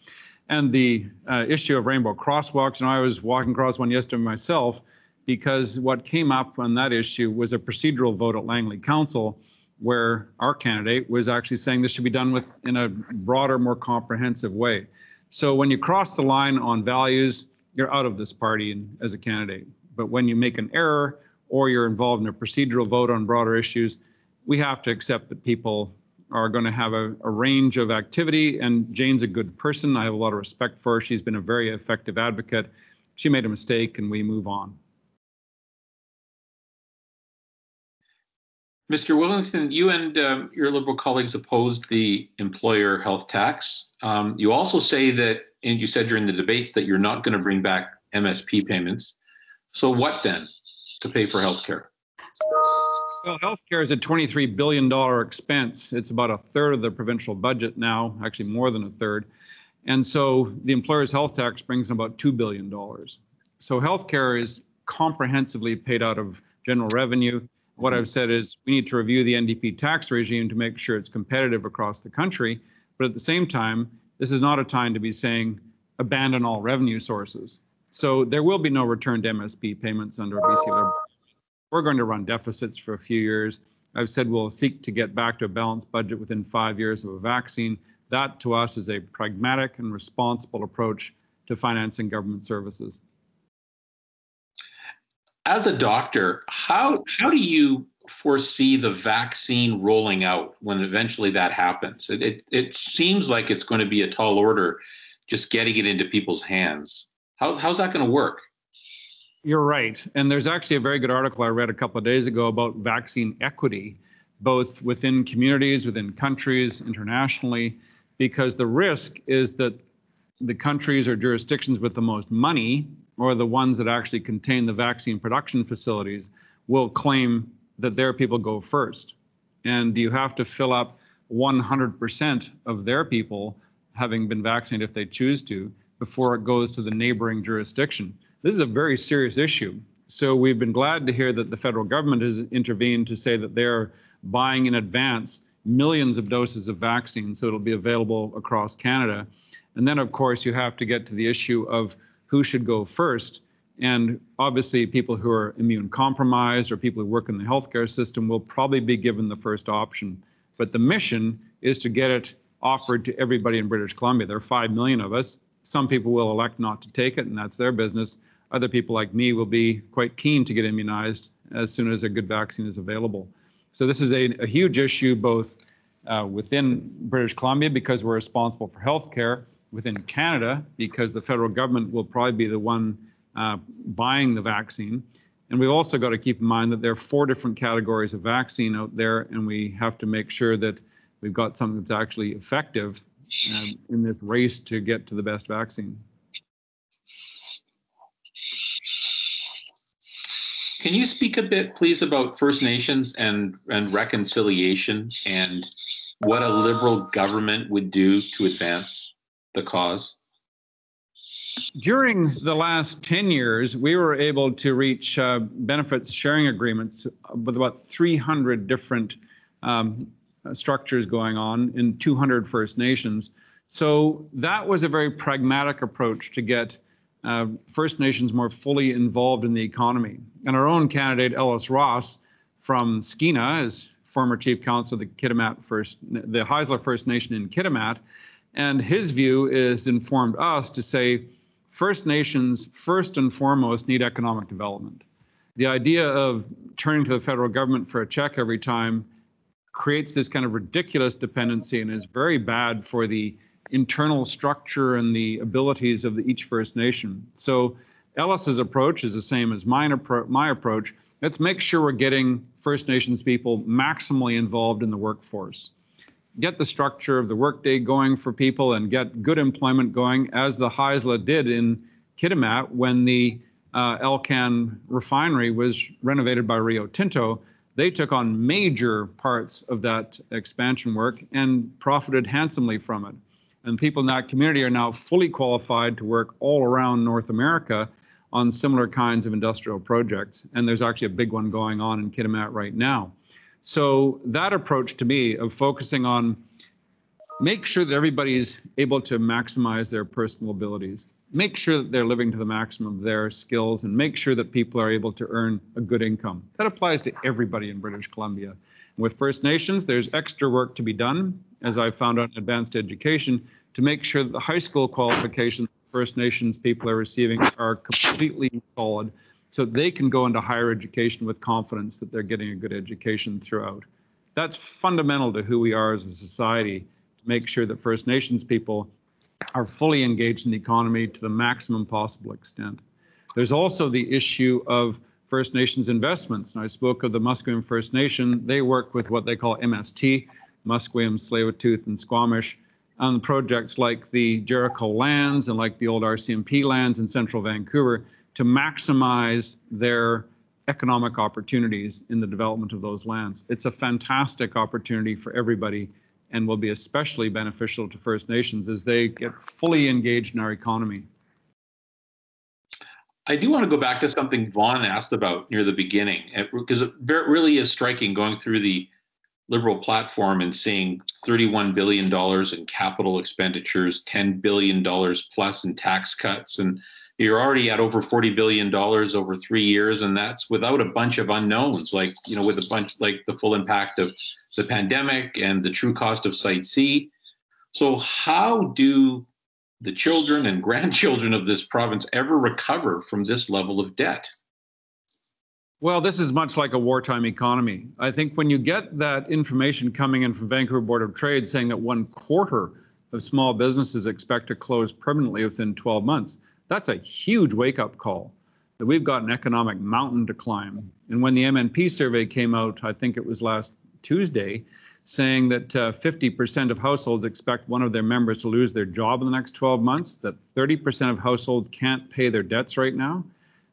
And the issue of rainbow crosswalks, and I was walking across one yesterday myself, because what came up on that issue was a procedural vote at Langley Council, where our candidate was actually saying this should be done in a broader, more comprehensive way. So when you cross the line on values, you're out of this party as a candidate. But when you make an error or you're involved in a procedural vote on broader issues, we have to accept that people are going to have a range of activity. And Jane's a good person. I have a lot of respect for her. She's been a very effective advocate. She made a mistake and we move on. Mr. Wilkinson, you and your Liberal colleagues opposed the employer health tax. You also say that, and you said during the debates, that you're not going to bring back MSP payments. So what then to pay for healthcare? Well, healthcare is a $23 billion expense. It's about a third of the provincial budget now, actually more than a third. And so the employer's health tax brings in about $2 billion. So healthcare is comprehensively paid out of general revenue. What I've said is we need to review the NDP tax regime to make sure it's competitive across the country. But at the same time, this is not a time to be saying abandon all revenue sources. So there will be no return to MSP payments under BC Liberal. We're going to run deficits for a few years. I've said we'll seek to get back to a balanced budget within 5 years of a vaccine. That to us is a pragmatic and responsible approach to financing government services. As a doctor, how do you foresee the vaccine rolling out when eventually that happens? It seems like it's going to be a tall order just getting it into people's hands. How's that going to work? You're right. And there's actually a very good article I read a couple of days ago about vaccine equity, both within communities, within countries, internationally, because the risk is that the countries or jurisdictions with the most money or the ones that actually contain the vaccine production facilities will claim that their people go first. And you have to fill up 100% of their people having been vaccinated if they choose to before it goes to the neighboring jurisdiction. This is a very serious issue. So we've been glad to hear that the federal government has intervened to say that they're buying in advance millions of doses of vaccine, so it'll be available across Canada. And then, of course, you have to get to the issue of who should go first. And obviously, people who are immune compromised or people who work in the healthcare system will probably be given the first option. But the mission is to get it offered to everybody in British Columbia. There are 5 million of us. Some people will elect not to take it, and that's their business. Other people like me will be quite keen to get immunized as soon as a good vaccine is available. So this is a huge issue, both within British Columbia, because we're responsible for healthcare, within Canada, because the federal government will probably be the one buying the vaccine. And we've also got to keep in mind that there are 4 different categories of vaccine out there, and we have to make sure that we've got something that's actually effective in this race to get to the best vaccine. Can you speak a bit, please, about First Nations and reconciliation and what a Liberal government would do to advance the cause? During the last 10 years, we were able to reach benefits sharing agreements with about 300 different structures going on in 200 First Nations. So that was a very pragmatic approach to get First Nations more fully involved in the economy. And our own candidate, Ellis Ross from Skeena, is former chief counsel of the Haisla First Nation in Kitimat. And his view is informed us to say First Nations, first and foremost, need economic development. The idea of turning to the federal government for a check every time creates this kind of ridiculous dependency and is very bad for the internal structure and the abilities of each First Nation. So Ellis's approach is the same as my approach. Let's make sure we're getting First Nations people maximally involved in the workforce. Get the structure of the workday going for people and get good employment going, as the Haisla did in Kitimat when the Elcan refinery was renovated by Rio Tinto. They took on major parts of that expansion work and profited handsomely from it. And people in that community are now fully qualified to work all around North America on similar kinds of industrial projects. And there's actually a big one going on in Kitimat right now. So that approach to me of focusing on make sure that everybody's able to maximize their personal abilities, make sure that they're living to the maximum of their skills, and make sure that people are able to earn a good income. That applies to everybody in British Columbia. With First Nations, there's extra work to be done, as I found out in advanced education, to make sure that the high school qualifications First Nations people are receiving are completely solid, so they can go into higher education with confidence that they're getting a good education throughout. That's fundamental to who we are as a society, to make sure that First Nations people are fully engaged in the economy to the maximum possible extent. There's also the issue of First Nations investments. And I spoke of the Musqueam First Nation. They work with what they call MST, Musqueam, Tsleil-Waututh, and Squamish, on projects like the Jericho lands and like the old RCMP lands in central Vancouver to maximize their economic opportunities in the development of those lands. It's a fantastic opportunity for everybody and will be especially beneficial to First Nations as they get fully engaged in our economy. I do want to go back to something Vaughn asked about near the beginning, because it really is striking going through the Liberal platform and seeing $31 billion in capital expenditures, $10 billion plus in tax cuts, and you're already at over $40 billion over 3 years, and that's without a bunch of unknowns, like, you know, with a bunch like the full impact of the pandemic and the true cost of Site C. So how do the children and grandchildren of this province ever recover from this level of debt? Well, this is much like a wartime economy. I think when you get that information coming in from Vancouver Board of Trade saying that 1/4 of small businesses expect to close permanently within 12 months, that's a huge wake-up call that we've got an economic mountain to climb. And when the MNP survey came out, I think it was last Tuesday, saying that 50% of households expect one of their members to lose their job in the next 12 months, that 30% of households can't pay their debts right now.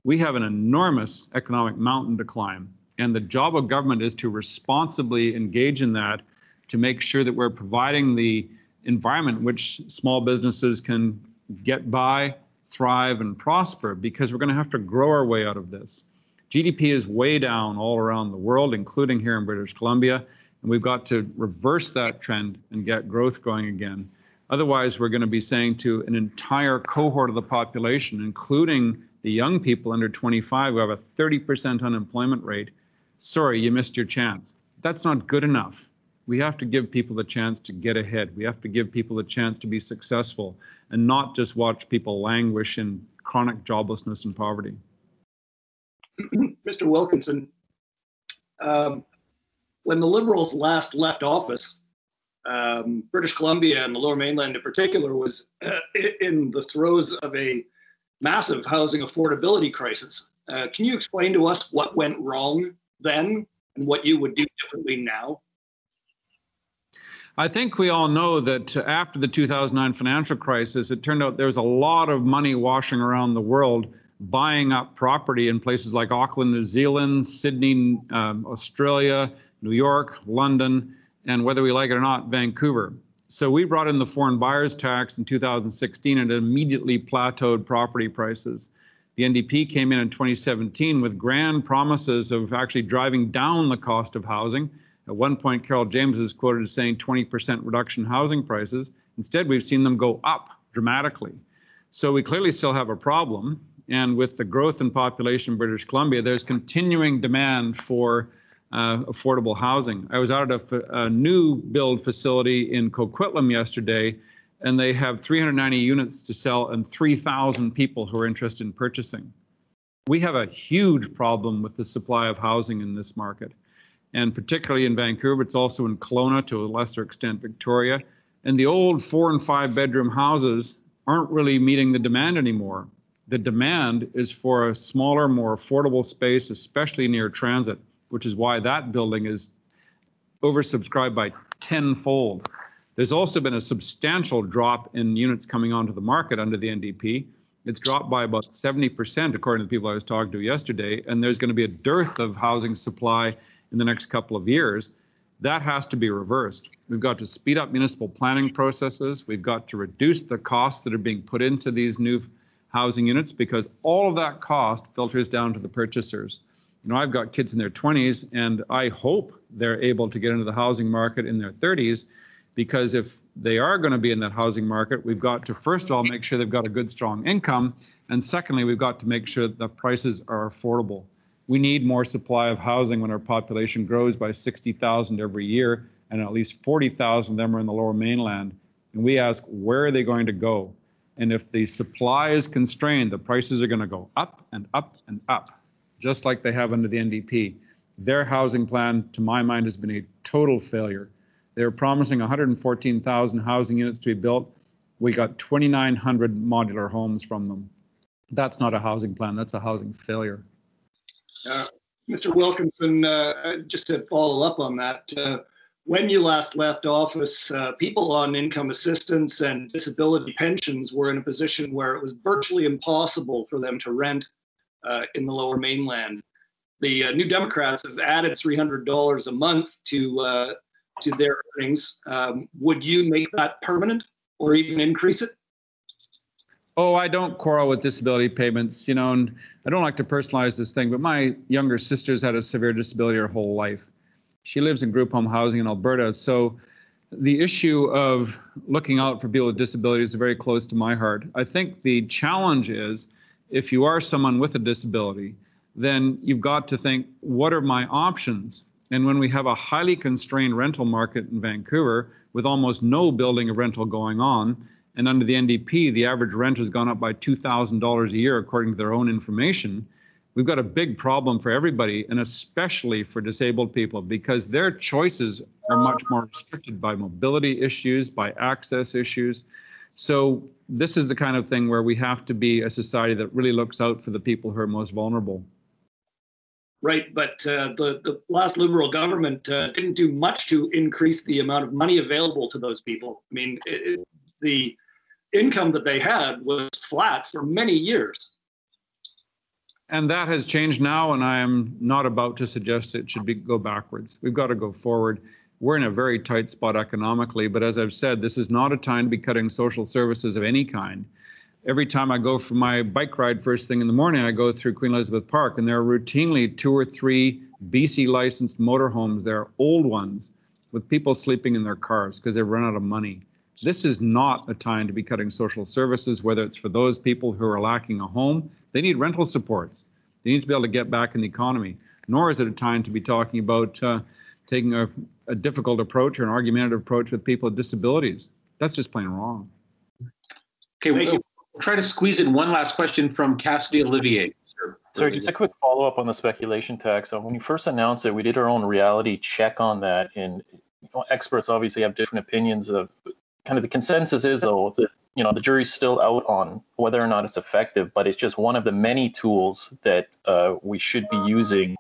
We have an enormous economic mountain to climb, and the job of government is to responsibly engage in that, to make sure that we're providing the environment in which small businesses can get by, thrive, and prosper, because we're going to have to grow our way out of this. GDP is way down all around the world, including here in British Columbia, and we've got to reverse that trend and get growth going again. Otherwise, we're going to be saying to an entire cohort of the population, including the young people under 25 who have a 30% unemployment rate, sorry, you missed your chance. That's not good enough. We have to give people the chance to get ahead. We have to give people the chance to be successful and not just watch people languish in chronic joblessness and poverty. Mr. Wilkinson, when the Liberals last left office, British Columbia and the Lower Mainland in particular was in the throes of a massive housing affordability crisis. Can you explain to us what went wrong then and what you would do differently now? I think we all know that after the 2009 financial crisis, it turned out there was a lot of money washing around the world, buying up property in places like Auckland, New Zealand, Sydney, Australia, New York, London, and whether we like it or not, Vancouver. So we brought in the foreign buyers tax in 2016 and it immediately plateaued property prices. The NDP came in 2017 with grand promises of actually driving down the cost of housing. At one point, Carol James is quoted as saying 20% reduction in housing prices. Instead, we've seen them go up dramatically. So we clearly still have a problem. And with the growth in population in British Columbia, there's continuing demand for affordable housing. I was out at a new build facility in Coquitlam yesterday, and they have 390 units to sell and 3,000 people who are interested in purchasing. We have a huge problem with the supply of housing in this market. And particularly in Vancouver, it's also in Kelowna, to a lesser extent Victoria. And the old 4 and 5 bedroom houses aren't really meeting the demand anymore. The demand is for a smaller, more affordable space, especially near transit, which is why that building is oversubscribed by 10-fold. There's also been a substantial drop in units coming onto the market under the NDP. It's dropped by about 70%, according to the people I was talking to yesterday, and there's going to be a dearth of housing supply in the next couple of years. That has to be reversed. We've got to speed up municipal planning processes. We've got to reduce the costs that are being put into these new housing units, because all of that cost filters down to the purchasers. You know, I've got kids in their 20s, and I hope they're able to get into the housing market in their 30s, because if they are going to be in that housing market, we've got to, first of all, make sure they've got a good, strong income. And secondly, we've got to make sure that the prices are affordable. We need more supply of housing when our population grows by 60,000 every year, and at least 40,000 of them are in the Lower Mainland. And we ask, where are they going to go? And if the supply is constrained, the prices are going to go up and up and up, just like they have under the NDP. Their housing plan, to my mind, has been a total failure. They were promising 114,000 housing units to be built. We got 2,900 modular homes from them. That's not a housing plan, that's a housing failure. Mr. Wilkinson, just to follow up on that, when you last left office, people on income assistance and disability pensions were in a position where it was virtually impossible for them to rent in the Lower Mainland. The New Democrats have added $300 a month to their earnings. Would you make that permanent or even increase it? Oh, I don't quarrel with disability payments, you know, and I don't like to personalize this thing, but my younger sister's had a severe disability her whole life. She lives in group home housing in Alberta, so the issue of looking out for people with disabilities is very close to my heart. I think the challenge is, if you are someone with a disability, then you've got to think, what are my options? And when we have a highly constrained rental market in Vancouver, with almost no building of rental going on, and under the NDP, the average rent has gone up by $2,000 a year, according to their own information, we've got a big problem for everybody, and especially for disabled people, because their choices are much more restricted by mobility issues, by access issues. So this is the kind of thing where we have to be a society that really looks out for the people who are most vulnerable. Right, but the last Liberal government didn't do much to increase the amount of money available to those people. I mean, the income that they had was flat for many years. And that has changed now, and I am not about to suggest it should go backwards. We've got to go forward. We're in a very tight spot economically, but as I've said, this is not a time to be cutting social services of any kind. Every time I go for my bike ride first thing in the morning, I go through Queen Elizabeth Park, and there are routinely 2 or 3 BC licensed motorhomes. They're old ones with people sleeping in their cars because they've run out of money. This is not a time to be cutting social services, whether it's for those people who are lacking a home. They need rental supports. They need to be able to get back in the economy. Nor is it a time to be talking about taking a difficult approach or an argumentative approach with people with disabilities. That's just plain wrong. Okay, we'll try to squeeze in one last question from Cassidy Olivier. Sorry, just a quick follow-up on the speculation tax. When you first announced it, we did our own reality check on that, and experts obviously have different opinions of kind of the consensus is, though, that the jury's still out on whether or not it's effective, but it's just one of the many tools that we should be using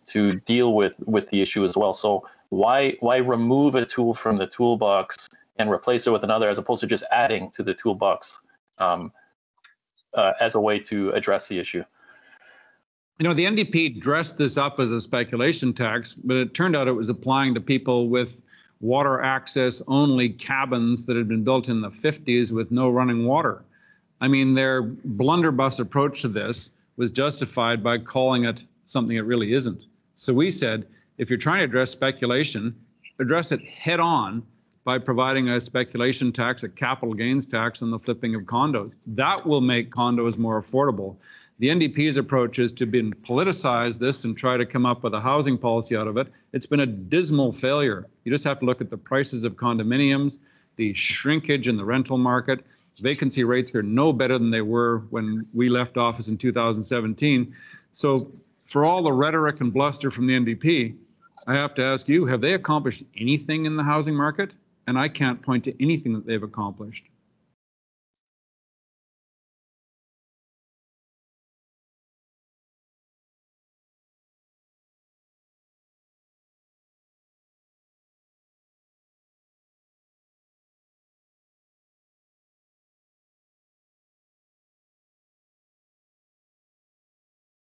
to deal with the issue as well. So why remove a tool from the toolbox and replace it with another, as opposed to just adding to the toolbox as a way to address the issue? The NDP dressed this up as a speculation tax, but it turned out it was applying to people with water access only cabins that had been built in the 50s with no running water. I mean, their blunderbuss approach to this was justified by calling it something it really isn't. So we said, if you're trying to address speculation, address it head on by providing a speculation tax, a capital gains tax on the flipping of condos. That will make condos more affordable. The NDP's approach is to politicize this and try to come up with a housing policy out of it. It's been a dismal failure. You just have to look at the prices of condominiums, the shrinkage in the rental market. Vacancy rates are no better than they were when we left office in 2017. So for all the rhetoric and bluster from the NDP, I have to ask you, have they accomplished anything in the housing market? And I can't point to anything that they've accomplished.